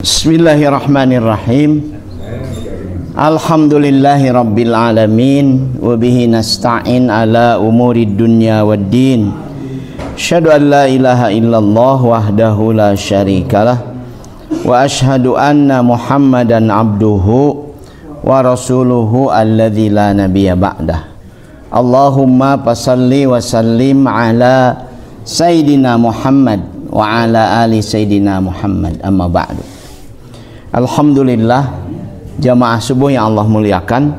Bismillahirrahmanirrahim. Alhamdulillahi rabbil alamin wa bihi nasta'in ala umuri dunya waddin. Asyhadu an la ilaha illallah wahdahu la syarikalah wa asyhadu anna Muhammadan abduhu wa rasuluhu alladzi la nabiyya ba'dah. Allahumma fasalli wa sallim ala sayyidina Muhammad wa ala ali sayyidina Muhammad, amma ba'du. Alhamdulillah jamaah subuh yang Allah muliakan.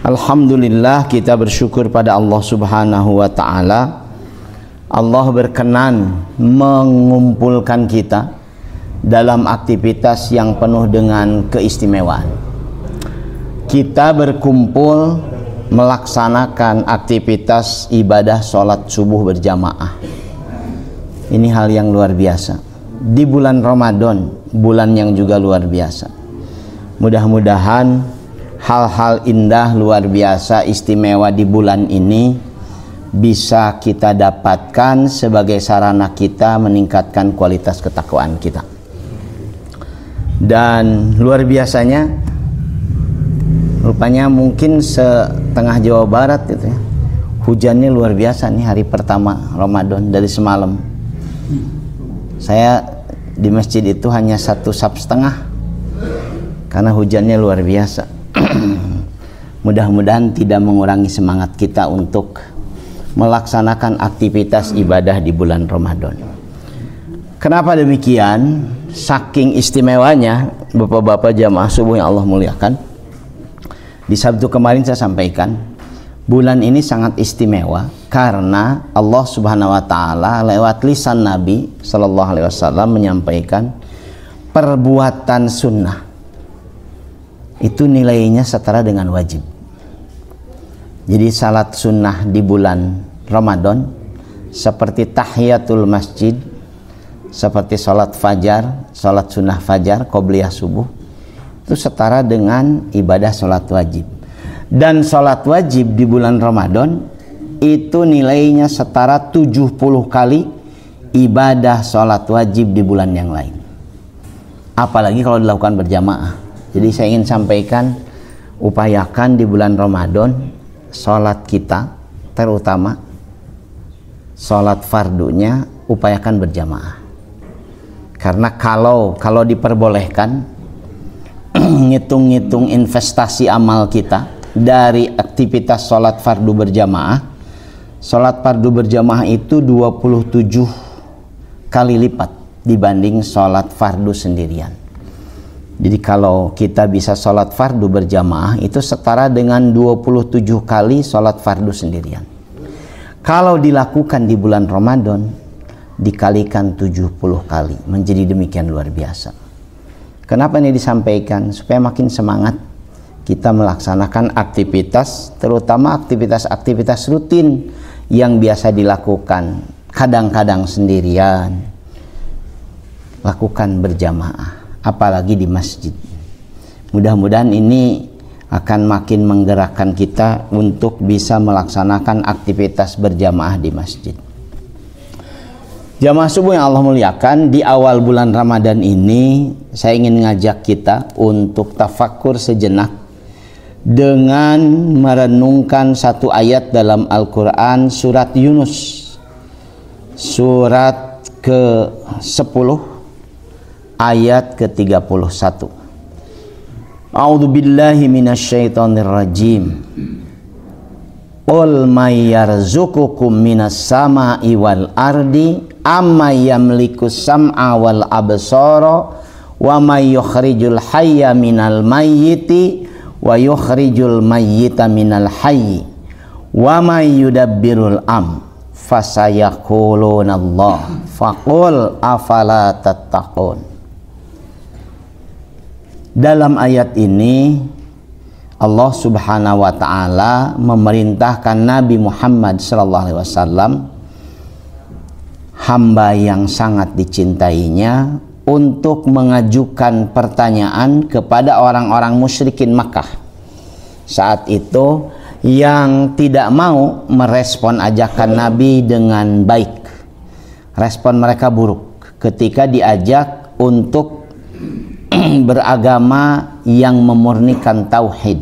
Alhamdulillah kita bersyukur pada Allah subhanahu wa ta'ala. Allah berkenan mengumpulkan kita dalam aktivitas yang penuh dengan keistimewaan. Kita berkumpul melaksanakan aktivitas ibadah sholat subuh berjamaah. Ini hal yang luar biasa di bulan Ramadan, bulan yang juga luar biasa. Mudah-mudahan hal-hal indah luar biasa istimewa di bulan ini bisa kita dapatkan sebagai sarana kita meningkatkan kualitas ketakwaan kita. Dan luar biasanya rupanya mungkin setengah Jawa Barat gitu ya, hujannya luar biasa nih hari pertama Ramadan dari semalam. Saya di masjid itu hanya 1,5 sap karena hujannya luar biasa. Mudah-mudahan tidak mengurangi semangat kita untuk melaksanakan aktivitas ibadah di bulan Ramadan. Kenapa demikian? Saking istimewanya Bapak-bapak jamaah subuh yang Allah muliakan. Di Sabtu kemarin saya sampaikan bulan ini sangat istimewa karena Allah subhanahu wa ta'ala lewat lisan Nabi sallallahu alaihi wasallam menyampaikan perbuatan sunnah itu nilainya setara dengan wajib. Jadi salat sunnah di bulan Ramadan seperti tahiyatul masjid, seperti salat fajar, salat sunnah fajar, qobliyah subuh, itu setara dengan ibadah salat wajib. Dan salat wajib di bulan Ramadan itu nilainya setara 70 kali ibadah salat wajib di bulan yang lain. Apalagi kalau dilakukan berjamaah. Jadi saya ingin sampaikan, upayakan di bulan Ramadan salat kita, terutama salat fardunya, upayakan berjamaah. Karena kalau diperbolehkan ngitung-ngitung investasi amal kita dari aktivitas sholat fardu berjamaah, sholat fardu berjamaah itu 27 kali lipat dibanding sholat fardu sendirian. Jadi kalau kita bisa sholat fardu berjamaah itu setara dengan 27 kali sholat fardu sendirian. Kalau dilakukan di bulan Ramadan dikalikan 70 kali, menjadi demikian luar biasa. Kenapa ini disampaikan? Supaya makin semangat kita melaksanakan aktivitas, terutama aktivitas rutin yang biasa dilakukan kadang-kadang sendirian, lakukan berjamaah, apalagi di masjid. Mudah-mudahan ini akan makin menggerakkan kita untuk bisa melaksanakan aktivitas berjamaah di masjid. Jamaah subuh yang Allah muliakan, di awal bulan Ramadan ini saya ingin ngajak kita untuk tafakkur sejenak dengan merenungkan satu ayat dalam Al-Quran, surat Yunus, surat ke-10 ayat ke-31. A'udzu billahi minasyaitonir rajim. Qul may yarzuqukum minas sama'i wal ardi amma yamliku sam'a wal absara wa may yukhrijul hayya minal mayyiti wa yukhrijul mayyita minal hayyi wa may yudabbirul fasayaquluna Allah faqul afala tattaqun. Dalam ayat ini Allah subhanahu wa ta'ala memerintahkan Nabi Muhammad sallallahu alaihi wasallam, hamba yang sangat dicintainya, untuk mengajukan pertanyaan kepada orang-orang musyrikin Makkah saat itu yang tidak mau merespon ajakan Nabi dengan baik. Respon mereka buruk ketika diajak untuk beragama yang memurnikan tauhid,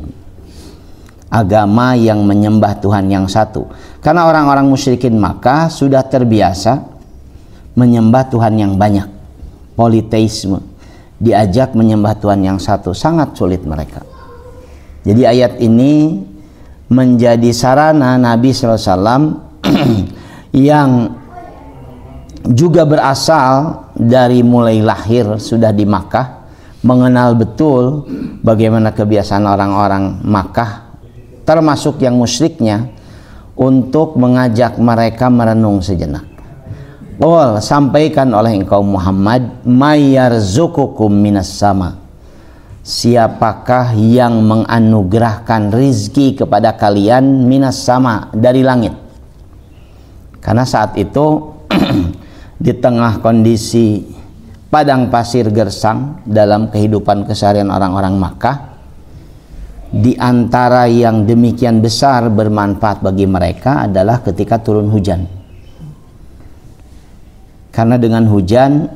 agama yang menyembah Tuhan yang satu. Karena orang-orang musyrikin Makkah sudah terbiasa menyembah Tuhan yang banyak, politeisme, diajak menyembah Tuhan yang satu, sangat sulit mereka. Jadi ayat ini menjadi sarana Nabi SAW yang juga berasal dari mulai lahir sudah di Makkah, mengenal betul bagaimana kebiasaan orang-orang Makkah, termasuk yang musyriknya, untuk mengajak mereka merenung sejenak. Qul, sampaikan oleh engkau Muhammad, mayyarzuqukum minas sama, siapakah yang menganugerahkan rizki kepada kalian minas sama, dari langit. Karena saat itu di tengah kondisi padang pasir gersang dalam kehidupan keseharian orang-orang Makkah, di antara yang demikian besar bermanfaat bagi mereka adalah ketika turun hujan. Karena dengan hujan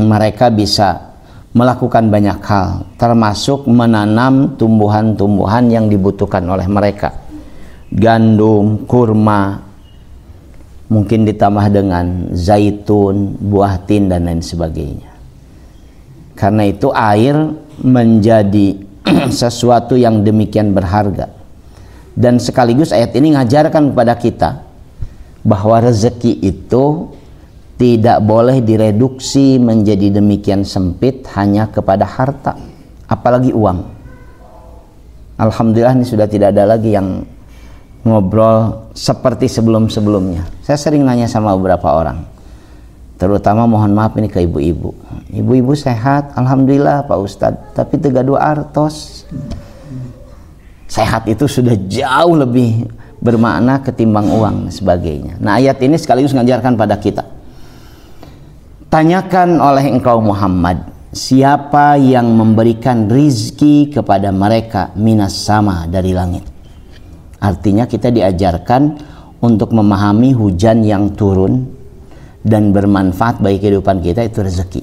mereka bisa melakukan banyak hal, termasuk menanam tumbuhan-tumbuhan yang dibutuhkan oleh mereka, gandum, kurma, mungkin ditambah dengan zaitun, buah tin, dan lain sebagainya. Karena itu air menjadi sesuatu yang demikian berharga. Dan sekaligus ayat ini mengajarkan kepada kita bahwa rezeki itu tidak boleh direduksi menjadi demikian sempit hanya kepada harta, apalagi uang. Alhamdulillah ini sudah tidak ada lagi yang ngobrol seperti sebelum-sebelumnya. Saya sering nanya sama beberapa orang, terutama mohon maaf ini ke ibu-ibu. Ibu-ibu sehat? Alhamdulillah Pak Ustadz, tapi tegadu artos. Sehat itu sudah jauh lebih bermakna ketimbang uang dan sebagainya. Nah, ayat ini sekaligus mengajarkan pada kita, tanyakan oleh engkau Muhammad, siapa yang memberikan rizki kepada mereka minas sama, dari langit. Artinya kita diajarkan untuk memahami hujan yang turun dan bermanfaat bagi kehidupan kita itu rezeki.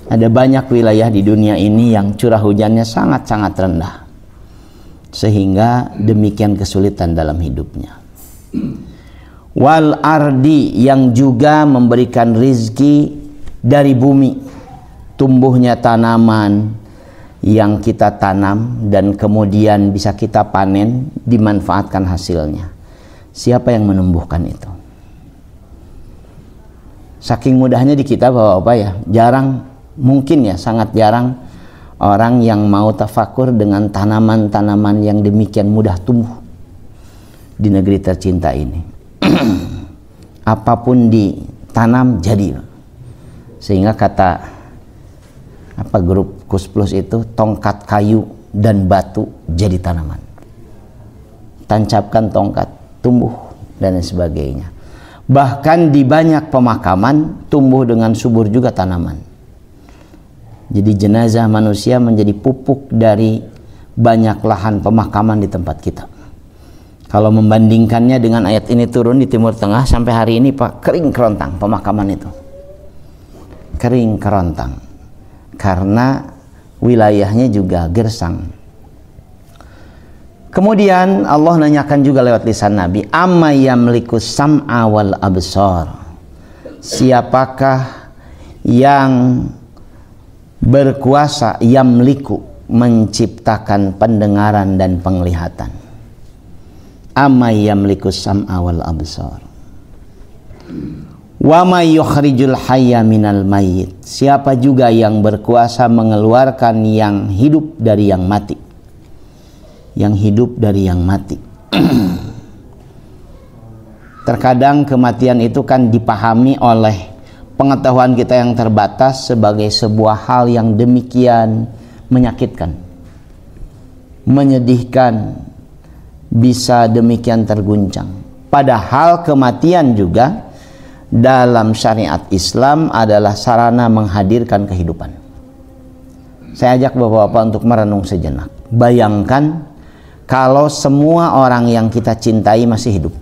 Ada banyak wilayah di dunia ini yang curah hujannya sangat-sangat rendah, sehingga demikian kesulitan dalam hidupnya. Wal ardi, yang juga memberikan rizki dari bumi, tumbuhnya tanaman yang kita tanam dan kemudian bisa kita panen, dimanfaatkan hasilnya. Siapa yang menumbuhkan itu? Saking mudahnya di kita Bapak-bapak ya, jarang, mungkin ya sangat jarang orang yang mau tafakur dengan tanaman-tanaman yang demikian mudah tumbuh di negeri tercinta ini. Apapun ditanam jadi. Sehingga kata grup Kus Plus itu, tongkat kayu dan batu jadi tanaman. Tancapkan tongkat, tumbuh, dan sebagainya. Bahkan di banyak pemakaman tumbuh dengan subur juga tanaman. Jadi jenazah manusia menjadi pupuk dari banyak lahan pemakaman di tempat kita. Kalau membandingkannya dengan ayat ini turun di Timur Tengah, sampai hari ini Pak, kering kerontang pemakaman itu. Kering kerontang. Karena wilayahnya juga gersang. Kemudian Allah nanyakan juga lewat lisan Nabi, amma yamliku sam'a wal absar, siapakah yang berkuasa, yamliku, menciptakan pendengaran dan penglihatan. Amma yamliku sam'a wal absar wa may yukhrijul hayya minal mayyit, siapa juga yang berkuasa mengeluarkan yang hidup dari yang mati. Yang hidup dari yang mati. Terkadang kematian itu kan dipahami oleh pengetahuan kita yang terbatas sebagai sebuah hal yang demikian menyakitkan, menyedihkan, bisa demikian terguncang. Padahal kematian juga dalam syariat Islam adalah sarana menghadirkan kehidupan. Saya ajak bapak-bapak untuk merenung sejenak. Bayangkan kalau semua orang yang kita cintai masih hidup.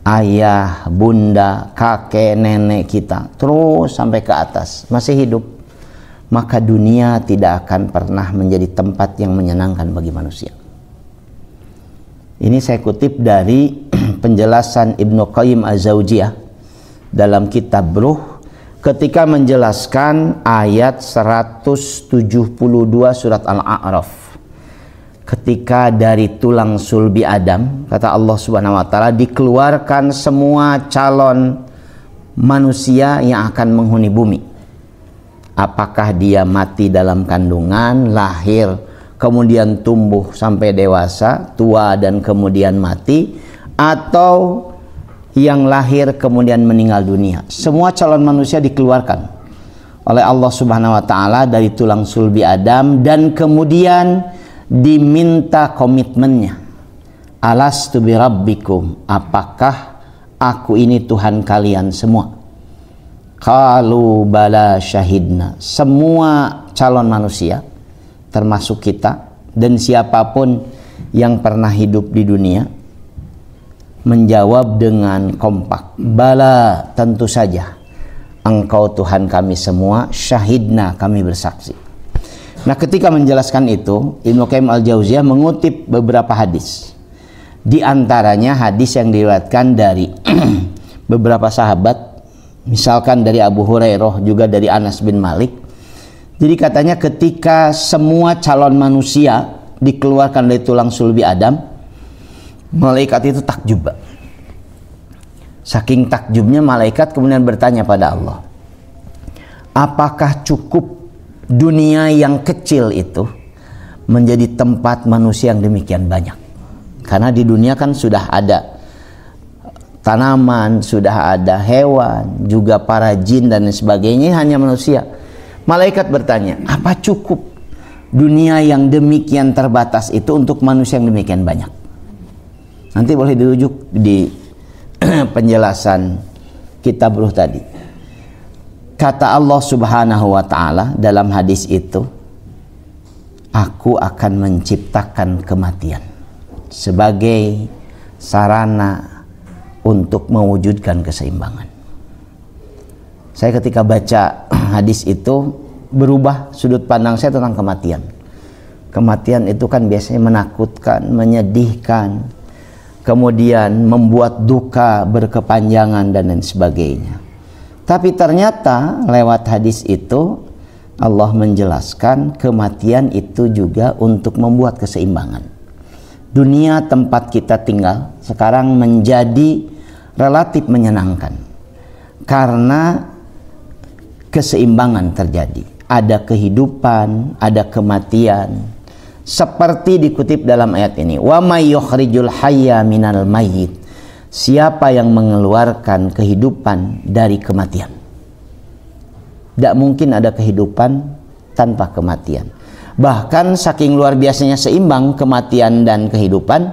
Ayah, bunda, kakek, nenek kita, terus sampai ke atas masih hidup. maka dunia tidak akan pernah menjadi tempat yang menyenangkan bagi manusia. Ini saya kutip dari penjelasan Ibnu Qayyim Az-Zawjiyah dalam kitab Ruh ketika menjelaskan ayat 172 surat Al-A'raf. Ketika dari tulang sulbi Adam, kata Allah Subhanahu wa taala, dikeluarkan semua calon manusia yang akan menghuni bumi. Apakah dia mati dalam kandungan, lahir, kemudian tumbuh sampai dewasa, tua dan kemudian mati, atau yang lahir kemudian meninggal dunia. Semua calon manusia dikeluarkan oleh Allah Subhanahu wa taala dari tulang sulbi Adam dan kemudian diminta komitmennya. Alastu birabbikum, apakah aku ini Tuhan kalian semua? Qalu bala syahidna. Semua calon manusia termasuk kita dan siapapun yang pernah hidup di dunia menjawab dengan kompak, bala, tentu saja engkau Tuhan kami semua, syahidna, kami bersaksi. Nah, ketika menjelaskan itu, Ibnu Qayyim Al-Jauziyah mengutip beberapa hadis. Di antaranya hadis yang diriwayatkan dari beberapa sahabat, misalkan dari Abu Hurairah, juga dari Anas bin Malik. Jadi katanya ketika semua calon manusia dikeluarkan dari tulang sulbi Adam, malaikat itu takjub. Saking takjubnya malaikat kemudian bertanya pada Allah, apakah cukup dunia yang kecil itu menjadi tempat manusia yang demikian banyak? Karena di dunia kan sudah ada tanaman, sudah ada hewan, juga para jin dan sebagainya, hanya manusia. Malaikat bertanya, apa cukup dunia yang demikian terbatas itu untuk manusia yang demikian banyak? Nanti boleh dirujuk di penjelasan kitab Ruh tadi. Kata Allah Subhanahu wa taala dalam hadis itu, aku akan menciptakan kematian sebagai sarana untuk mewujudkan keseimbangan. Saya ketika baca hadis itu berubah sudut pandang saya tentang kematian. Kematian itu kan biasanya menakutkan, menyedihkan, kemudian membuat duka berkepanjangan dan lain sebagainya. Tapi ternyata lewat hadis itu Allah menjelaskan kematian itu juga untuk membuat keseimbangan. Dunia tempat kita tinggal sekarang menjadi relatif menyenangkan karena keseimbangan terjadi. Ada kehidupan, ada kematian. Seperti dikutip dalam ayat ini, wa may yukhrijul hayya minal mayyit. Siapa yang mengeluarkan kehidupan dari kematian? Tidak mungkin ada kehidupan tanpa kematian. Bahkan saking luar biasanya seimbang kematian dan kehidupan,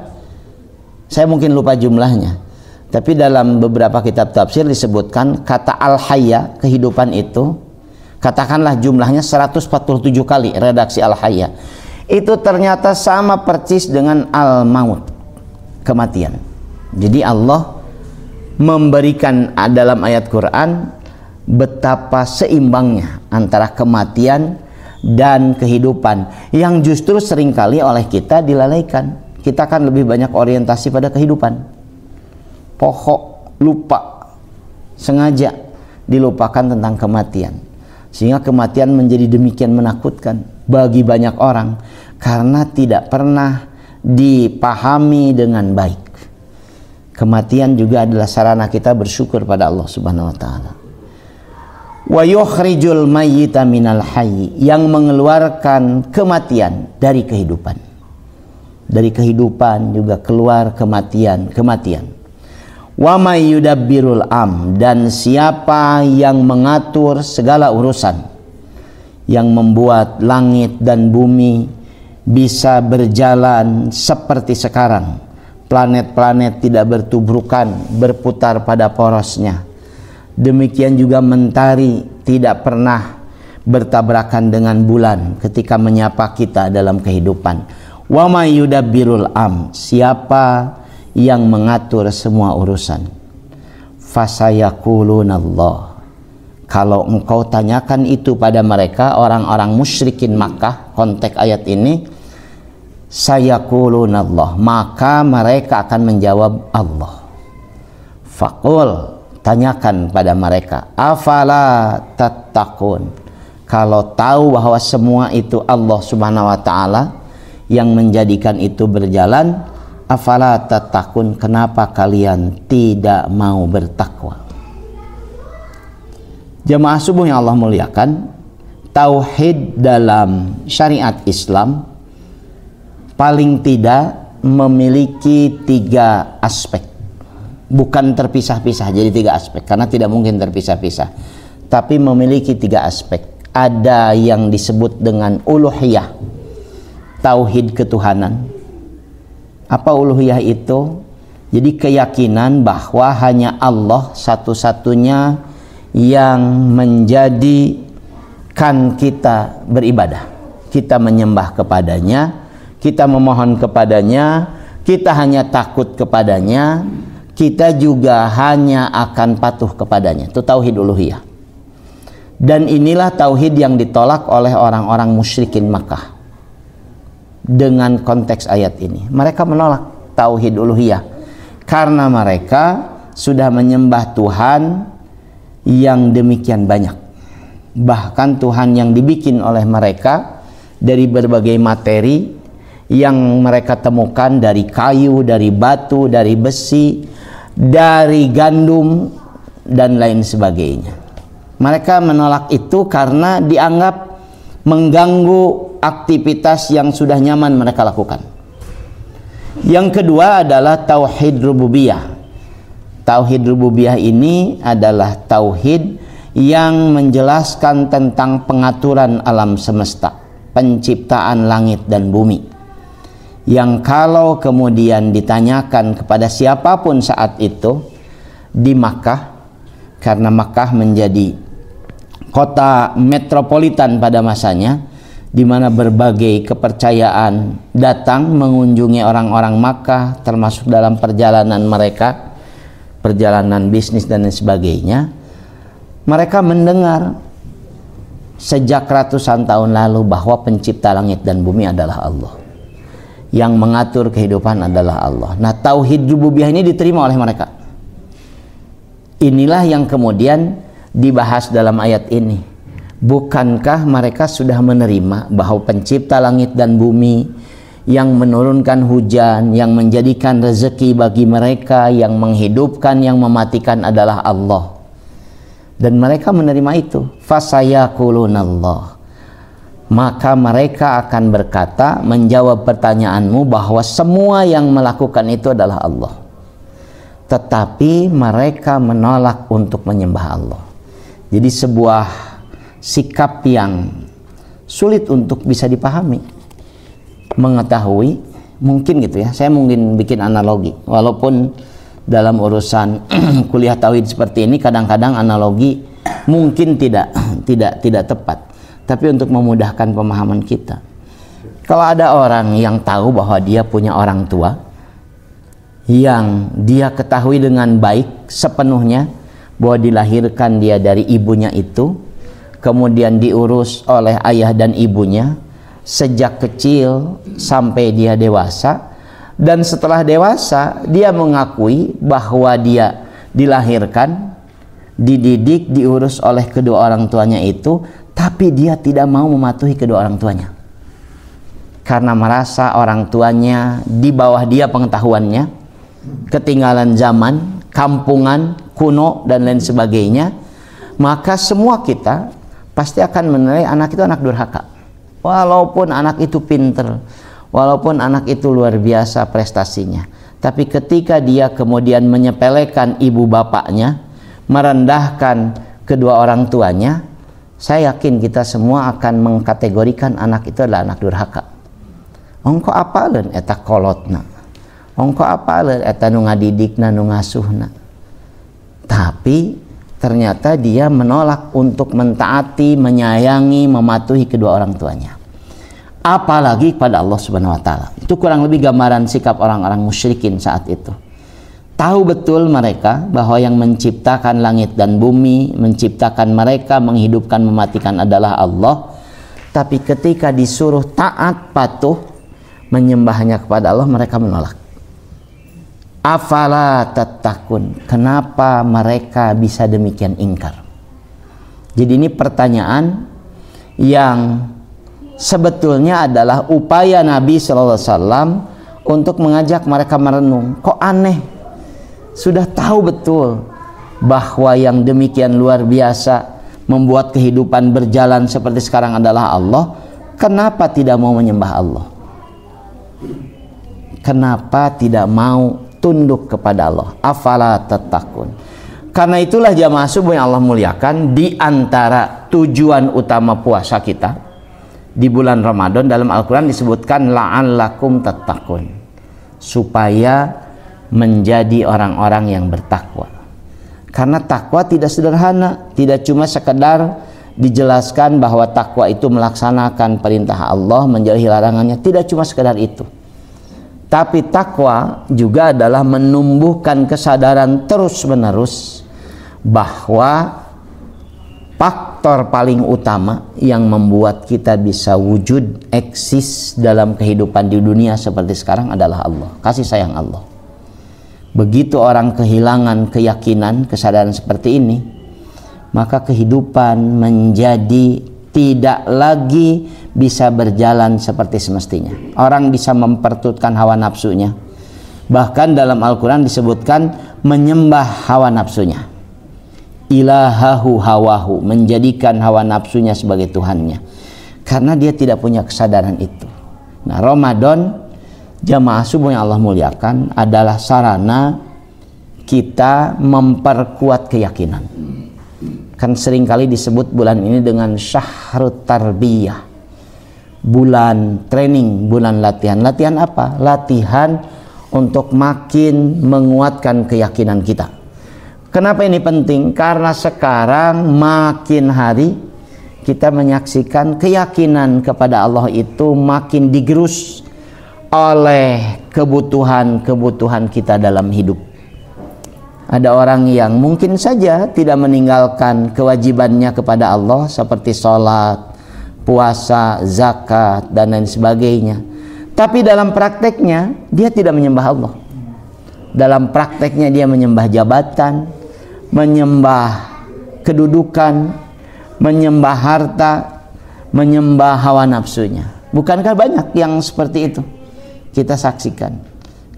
saya mungkin lupa jumlahnya, tapi dalam beberapa kitab tafsir disebutkan kata al-hayya, kehidupan itu, katakanlah jumlahnya 147 kali redaksi al-hayya. Itu ternyata sama persis dengan al-maut, kematian. Jadi Allah memberikan dalam ayat Quran betapa seimbangnya antara kematian dan kehidupan yang justru seringkali oleh kita dilalaikan. Kita kan lebih banyak orientasi pada kehidupan, pokok lupa, sengaja dilupakan tentang kematian, sehingga kematian menjadi demikian menakutkan bagi banyak orang karena tidak pernah dipahami dengan baik. Kematian juga adalah sarana kita bersyukur pada Allah Subhanahu wa taala. Wa yukhrijul mayyita minal hayy, yang mengeluarkan kematian dari kehidupan. Dari kehidupan juga keluar kematian. Wa may yudabbirul dan siapa yang mengatur segala urusan, yang membuat langit dan bumi bisa berjalan seperti sekarang. Planet-planet tidak bertubrukan, berputar pada porosnya. Demikian juga mentari tidak pernah bertabrakan dengan bulan ketika menyapa kita dalam kehidupan. Wa may yudabbirul siapa yang mengatur semua urusan. Fasayaqulunallah, Kalau engkau tanyakan itu pada mereka, orang-orang musyrikin Makkah, konteks ayat ini, sayaquluna Allah, maka mereka akan menjawab Allah. Faqul, tanyakan pada mereka, afala tattaqun, kalau tahu bahwa semua itu Allah Subhanahu wa taala yang menjadikan itu berjalan, afala tattaqun, kenapa kalian tidak mau bertakwa? Jemaah subuh yang Allah muliakan, tauhid dalam syariat Islam paling tidak memiliki 3 aspek. Bukan terpisah-pisah jadi 3 aspek, karena tidak mungkin terpisah-pisah, tapi memiliki 3 aspek. Ada yang disebut dengan uluhiyah, tauhid ketuhanan. Apa uluhiyah itu? Jadi keyakinan bahwa hanya Allah satu-satunya yang menjadikan kita beribadah, kita menyembah kepadanya, kita memohon kepadanya, kita hanya takut kepadanya, kita juga hanya akan patuh kepadanya. Itu tauhid uluhiyah. Dan inilah tauhid yang ditolak oleh orang-orang musyrikin Makkah dengan konteks ayat ini. Mereka menolak tauhid uluhiyah karena mereka sudah menyembah Tuhan yang demikian banyak. Bahkan Tuhan yang dibikin oleh mereka dari berbagai materi yang mereka temukan, dari kayu, dari batu, dari besi, dari gandum, dan lain sebagainya. Mereka menolak itu karena dianggap mengganggu aktivitas yang sudah nyaman mereka lakukan. Yang kedua adalah tauhid rububiyah. Tauhid rububiyah ini adalah tauhid yang menjelaskan tentang pengaturan alam semesta, penciptaan langit dan bumi. Yang kalau kemudian ditanyakan kepada siapapun saat itu di Makkah, karena Makkah menjadi kota metropolitan pada masanya, di mana berbagai kepercayaan datang mengunjungi orang-orang Makkah, termasuk dalam perjalanan mereka, perjalanan bisnis dan lain sebagainya. Mereka mendengar sejak ratusan tahun lalu bahwa pencipta langit dan bumi adalah Allah, yang mengatur kehidupan adalah Allah. Nah, tauhid rububiyah ini diterima oleh mereka. Inilah yang kemudian dibahas dalam ayat ini. Bukankah mereka sudah menerima bahwa pencipta langit dan bumi, yang menurunkan hujan, yang menjadikan rezeki bagi mereka, yang menghidupkan, yang mematikan adalah Allah? Dan mereka menerima itu. Fasayaqulunallah, maka mereka akan berkata, menjawab pertanyaanmu bahwa semua yang melakukan itu adalah Allah. Tetapi mereka menolak untuk menyembah Allah. Jadi sebuah sikap yang sulit untuk bisa dipahami, mengetahui, mungkin gitu ya. Saya mungkin bikin analogi, walaupun dalam urusan kuliah tauhid seperti ini kadang-kadang analogi mungkin tidak tepat, tapi untuk memudahkan pemahaman kita. Kalau ada orang yang tahu bahwa dia punya orang tua yang dia ketahui dengan baik sepenuhnya bahwa dilahirkan dia dari ibunya itu, kemudian diurus oleh ayah dan ibunya sejak kecil sampai dia dewasa, dan setelah dewasa dia mengakui bahwa dia dilahirkan, dididik, diurus oleh kedua orang tuanya itu, tapi dia tidak mau mematuhi kedua orang tuanya karena merasa orang tuanya di bawah dia pengetahuannya, ketinggalan zaman, kampungan, kuno, dan lain sebagainya. Maka semua kita pasti akan menilai anak itu anak durhaka, walaupun anak itu pinter, walaupun anak itu luar biasa prestasinya. Tapi ketika dia kemudian menyepelekan ibu bapaknya, merendahkan kedua orang tuanya, saya yakin kita semua akan mengkategorikan anak itu adalah anak durhaka. Ongko apaleun eta kolotna, ongko apaleun eta nu ngadidikna, nu ngasuhna. Tapi ternyata dia menolak untuk mentaati, menyayangi, mematuhi kedua orang tuanya, apalagi kepada Allah Subhanahu wa taala. Itu kurang lebih gambaran sikap orang-orang musyrikin saat itu. tahu betul mereka bahwa yang menciptakan langit dan bumi, menciptakan mereka, menghidupkan, mematikan adalah Allah. Tapi ketika disuruh taat, patuh, menyembahnya kepada Allah, mereka menolak. Afala tattaqun, kenapa mereka bisa demikian ingkar? Jadi ini pertanyaan yang sebetulnya adalah upaya Nabi SAW untuk mengajak mereka merenung. Kok aneh? Sudah tahu betul bahwa yang demikian luar biasa membuat kehidupan berjalan seperti sekarang adalah Allah. Kenapa tidak mau menyembah Allah? Kenapa tidak mau tunduk kepada Allah? Afala tattaqun. Karena itulah jamaah subuh yang Allah muliakan, di antara tujuan utama puasa kita di bulan Ramadan dalam Al-Quran disebutkan la'allakum tattaqun, supaya menjadi orang-orang yang bertakwa. Karena takwa tidak sederhana, tidak cuma sekedar dijelaskan bahwa takwa itu melaksanakan perintah Allah, menjauhi larangannya, tidak cuma sekedar itu. Tapi takwa juga adalah menumbuhkan kesadaran terus-menerus bahwa faktor paling utama yang membuat kita bisa wujud, eksis dalam kehidupan di dunia seperti sekarang adalah Allah, kasih sayang Allah. Begitu orang kehilangan keyakinan, kesadaran seperti ini, maka kehidupan menjadi tidak lagi bisa berjalan seperti semestinya. Orang bisa memperturutkan hawa nafsunya. Bahkan dalam Al-Quran disebutkan menyembah hawa nafsunya. Ilahahu hawahu, menjadikan hawa nafsunya sebagai Tuhannya. Karena dia tidak punya kesadaran itu. Nah, Ramadan, jamaah subuh yang Allah muliakan, adalah sarana kita memperkuat keyakinan. Kan seringkali disebut bulan ini dengan syahrut tarbiyah, bulan training, bulan latihan. Latihan apa? Latihan untuk makin menguatkan keyakinan kita. Kenapa ini penting? Karena sekarang makin hari kita menyaksikan keyakinan kepada Allah itu makin digerus oleh kebutuhan-kebutuhan kita dalam hidup. Ada orang yang mungkin saja tidak meninggalkan kewajibannya kepada Allah seperti sholat, puasa, zakat, dan lain sebagainya. Tapi dalam prakteknya dia tidak menyembah Allah. Dalam prakteknya dia menyembah jabatan, menyembah kedudukan, menyembah harta, menyembah hawa nafsunya. Bukankah banyak yang seperti itu kita saksikan?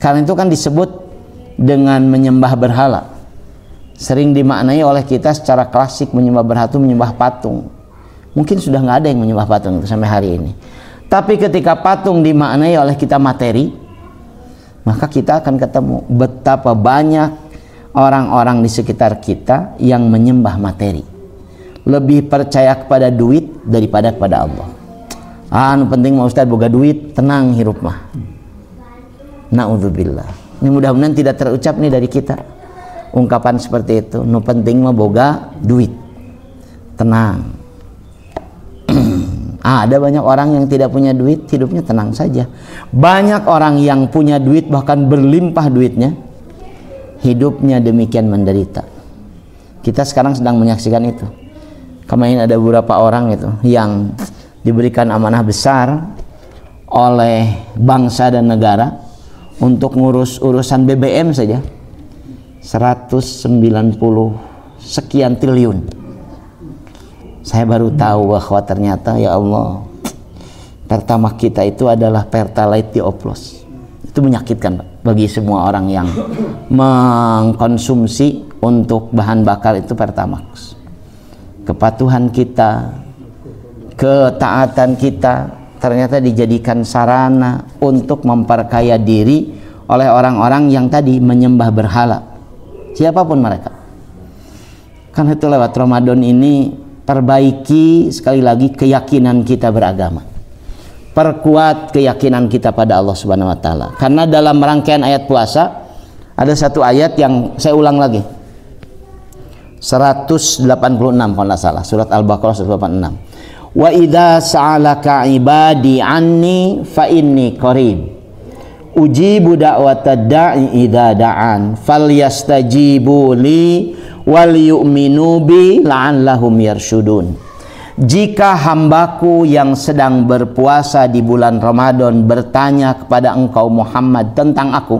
Karena itu kan disebut dengan menyembah berhala. Sering dimaknai oleh kita secara klasik, menyembah berhala itu menyembah patung. Mungkin sudah nggak ada yang menyembah patung itu sampai hari ini. Tapi ketika patung dimaknai oleh kita materi, maka kita akan ketemu betapa banyak orang-orang di sekitar kita yang menyembah materi, lebih percaya kepada duit daripada kepada Allah. Anu penting mah Ustaz boga duit, tenang hirup mah. Na'udzubillah. Ini mudah-mudahan tidak terucap nih dari kita ungkapan seperti itu. Nu penting mah boga duit, tenang. Ada banyak orang yang tidak punya duit, hidupnya tenang saja. Banyak orang yang punya duit, bahkan berlimpah duitnya, hidupnya demikian menderita. Kita sekarang sedang menyaksikan itu. Kemarin ada beberapa orang itu yang diberikan amanah besar oleh bangsa dan negara untuk ngurus urusan BBM saja 190 sekian triliun. Saya baru tahu bahwa ternyata ya Allah, pertamax kita itu adalah Pertalite dioplos. Itu menyakitkan Pak, bagi semua orang yang mengkonsumsi untuk bahan bakar itu Pertamax. Kepatuhan kita, ketaatan kita ternyata dijadikan sarana untuk memperkaya diri oleh orang-orang yang tadi menyembah berhala, siapapun mereka. Kan itu lewat Ramadan ini perbaiki sekali lagi keyakinan kita beragama, perkuat keyakinan kita pada Allah Subhanahu wa taala. Karena dalam rangkaian ayat puasa ada satu ayat yang saya ulang lagi, 186 kalau tidak salah, surat Al-Baqarah 186. Wa idza sa'alaka ibadi anni fa inni qarib ujibu da'watad da'i idza da'an falyastajibu li wal yu'minu bi la'allahum yarsyudun. Jika hambaku yang sedang berpuasa di bulan Ramadan bertanya kepada engkau Muhammad tentang aku,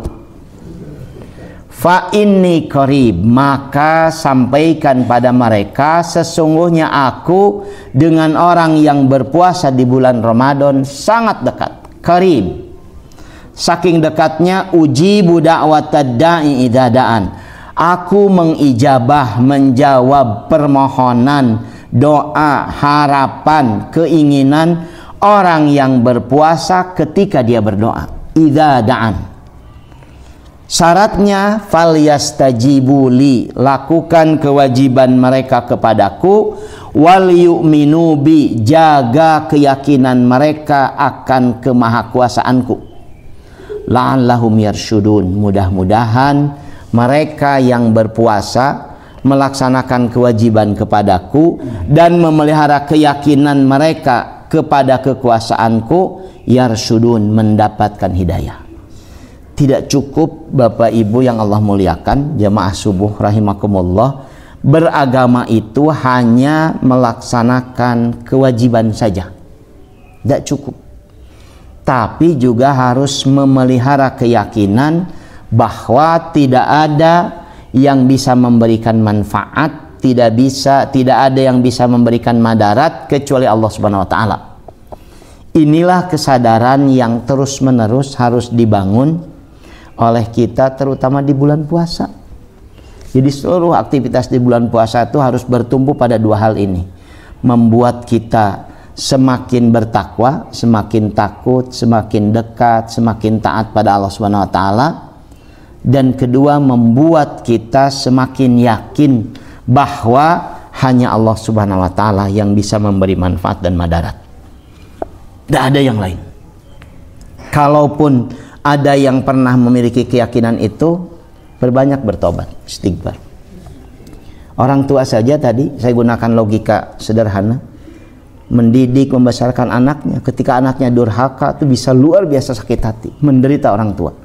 fa inni qarib, maka sampaikan pada mereka sesungguhnya aku dengan orang yang berpuasa di bulan Ramadan sangat dekat. Qarib, saking dekatnya, ujibu da'watad da'i idza da'an, aku mengijabah, menjawab permohonan, doa, harapan, keinginan orang yang berpuasa ketika dia berdoa. Idza da'an, syaratnya falyastajibu li, lakukan kewajiban mereka kepadaku, wal yu'minu bi, jaga keyakinan mereka akan kemahakuasaanku, la'allahum yarsyudun, mudah-mudahan mereka yang berpuasa melaksanakan kewajiban kepadaku dan memelihara keyakinan mereka kepada kekuasaanku, yarsyudun, mendapatkan hidayah. Tidak cukup Bapak Ibu yang Allah muliakan, jamaah subuh rahimakumullah, beragama itu hanya melaksanakan kewajiban saja, tidak cukup. Tapi juga harus memelihara keyakinan bahwa tidak ada yang bisa memberikan manfaat, tidak ada yang bisa memberikan madarat kecuali Allah Subhanahu wa taala. Inilah kesadaran yang terus-menerus harus dibangun oleh kita, terutama di bulan puasa. Jadi seluruh aktivitas di bulan puasa itu harus bertumpu pada dua hal ini, membuat kita semakin bertakwa, semakin takut, semakin dekat, semakin taat pada Allah Subhanahu wa taala. Dan kedua, membuat kita semakin yakin bahwa hanya Allah Subhanahu wa taala yang bisa memberi manfaat dan madarat. Tidak ada yang lain. Kalaupun ada yang pernah memiliki keyakinan itu, berbanyak bertobat, istighfar. Orang tua saja tadi, saya gunakan logika sederhana, mendidik, membesarkan anaknya, ketika anaknya durhaka itu bisa luar biasa sakit hati, menderita orang tua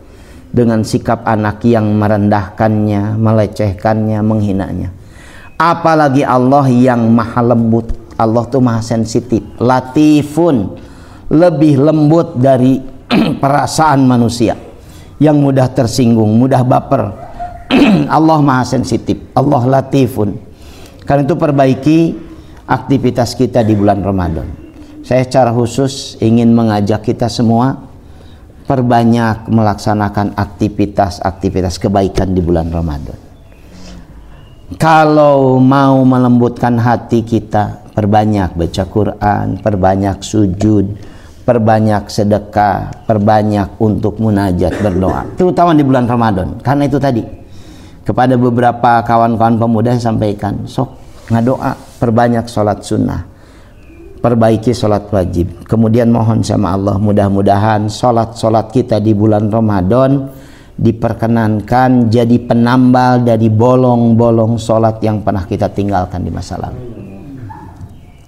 dengan sikap anak yang merendahkannya, melecehkannya, menghinanya. Apalagi Allah yang maha lembut. Allah tuh maha sensitif, latifun, lebih lembut dari perasaan manusia yang mudah tersinggung, mudah baper. Allah maha sensitif, Allah latifun. Karena itu perbaiki aktivitas kita di bulan Ramadan. Saya secara khusus ingin mengajak kita semua perbanyak melaksanakan aktivitas-aktivitas kebaikan di bulan Ramadan. Kalau mau melembutkan hati kita, perbanyak baca Quran, perbanyak sujud, perbanyak sedekah, perbanyak untuk munajat, berdoa, terutama di bulan Ramadan. Karena itu tadi, kepada beberapa kawan-kawan pemuda saya sampaikan, sok ngadoa, perbanyak sholat sunnah, perbaiki sholat wajib, kemudian mohon sama Allah mudah-mudahan sholat-sholat kita di bulan Ramadan diperkenankan jadi penambal dari bolong-bolong sholat yang pernah kita tinggalkan di masa lalu.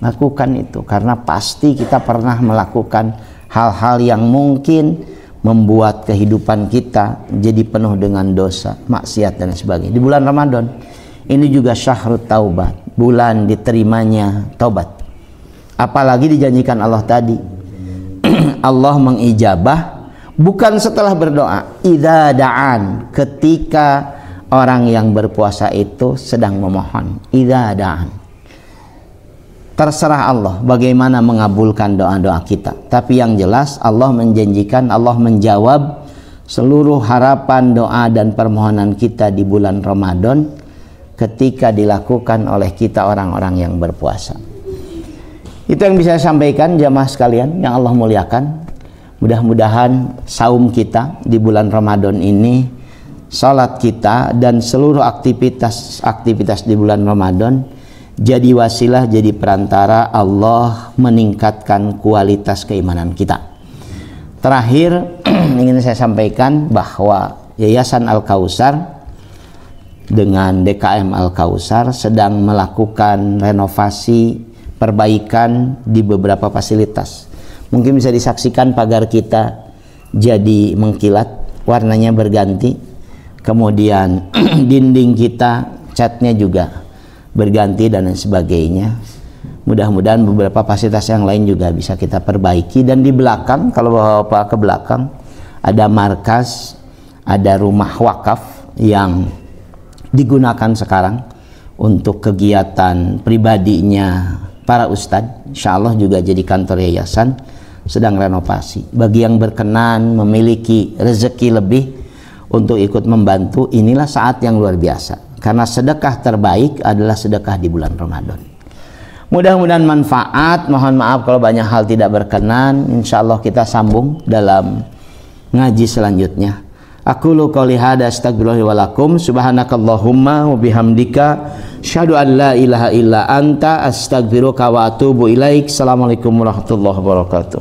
Lakukan itu, karena pasti kita pernah melakukan hal-hal yang mungkin membuat kehidupan kita jadi penuh dengan dosa, maksiat dan sebagainya. Di bulan Ramadan ini juga syahrut taubat, bulan diterimanya taubat. Apalagi dijanjikan Allah tadi, Allah mengijabah bukan setelah berdoa, idza da'an, ketika orang yang berpuasa itu sedang memohon, idza da'an. Terserah Allah bagaimana mengabulkan doa-doa kita, tapi yang jelas Allah menjanjikan, Allah menjawab seluruh harapan, doa dan permohonan kita di bulan Ramadan ketika dilakukan oleh kita orang-orang yang berpuasa. Itu yang bisa saya sampaikan jamaah sekalian yang Allah muliakan. Mudah-mudahan saum kita di bulan Ramadan ini, salat kita dan seluruh aktivitas di bulan Ramadan jadi wasilah, jadi perantara Allah meningkatkan kualitas keimanan kita. Terakhir ingin saya sampaikan bahwa Yayasan Al-Kautsar dengan DKM Al-Kautsar sedang melakukan renovasi, perbaikan di beberapa fasilitas. Mungkin bisa disaksikan pagar kita jadi mengkilat, warnanya berganti. Kemudian dinding kita, catnya juga berganti dan lain sebagainya. Mudah-mudahan beberapa fasilitas yang lain juga bisa kita perbaiki. Dan di belakang, kalau Bapak ke belakang, ada markas, ada rumah wakaf yang digunakan sekarang untuk kegiatan pribadinya para ustadz. Insya Allah juga jadi kantor yayasan, sedang renovasi. Bagi yang berkenan memiliki rezeki lebih untuk ikut membantu, inilah saat yang luar biasa, karena sedekah terbaik adalah sedekah di bulan Ramadan. Mudah-mudahan manfaat. Mohon maaf kalau banyak hal tidak berkenan. Insya Allah kita sambung dalam ngaji selanjutnya. Aqulu qouli hadza astaghfirullahi wa lakum, subhanakallahumma wa bihamdika asyhadu an la ilaha illa anta astaghfiruka wa atubu ilaik. Assalamualaikum warahmatullahi wabarakatuh.